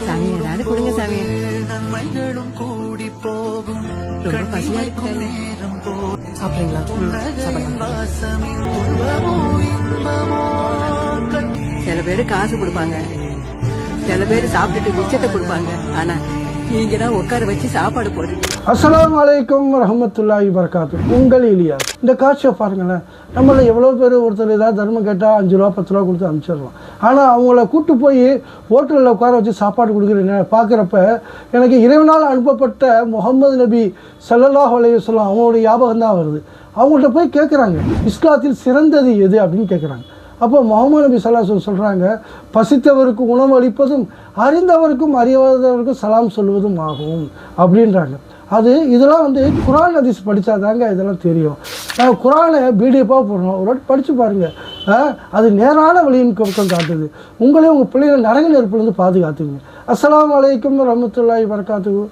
சாமி ஏதாவது கொடுங்க சாமி. ரொம்ப பசியா இருக்கு. சாப்பிடுங்களா? சில பேரு காசு கொடுப்பாங்க, சில பேரு சாப்பிட்டுட்டு மிச்சத்தை கொடுப்பாங்க. ஆனா நீங்க தான் உட்கார வச்சு சாப்பாடு போடுறீங்க. அஸ்ஸலாமு அலைக்கும் வரஹ்மத்துல்லாஹி வபரகாத்து. உங்கள் இலியா. இந்த காட்சியை பாருங்களேன். நம்மள எவ்வளோ பேர் ஒருத்தர் ஏதாவது தர்மம் கேட்டால் 5 ரூபா 10 ரூபா கொடுத்து அனுப்பிச்சிடலாம். ஆனால் அவங்கள கூட்டு போய் ஹோட்டலில் உட்கார வச்சு சாப்பாடு கொடுக்குறேன்னு பார்க்குறப்ப எனக்கு இறைவனால் அனுப்பப்பட்ட முகமது நபி ஸல்லல்லாஹு அலைஹி வஸல்லம் அவங்களுடைய ஞாபகம் தான் வருது. அவங்கள்ட்ட போய் கேட்குறாங்க, இஸ்லாத்தில் சிறந்தது எது அப்படின்னு கேட்குறாங்க. அப்போ முகமது நபி ஸல்லல்லாஹு அலைஹி வஸல்லம் சொல்கிறாங்க, பசித்தவருக்கு உணவு அளிப்பதும் அறிந்தவருக்கும் அறியாதவருக்கும் சலாம் சொல்வதும் ஆகும் அப்படின்றாங்க. இதெல்லாம் குரான் ஹதீஸ் படித்தா தாங்க இதெல்லாம் தெரியும். குரானை பிடிஎஃபாக போடணும், ஒரு வாட்டி படித்து பாருங்கள். அது நேரான வழியின் பக்கம் காட்டுது. உங்களே உங்கள் பிள்ளைகளை நரக நெருப்புலேருந்து பாதுகாத்துங்க. அஸ்ஸலாமு அலைக்கும் வரஹ்மத்துல்லாஹி வபரகாத்துஹு.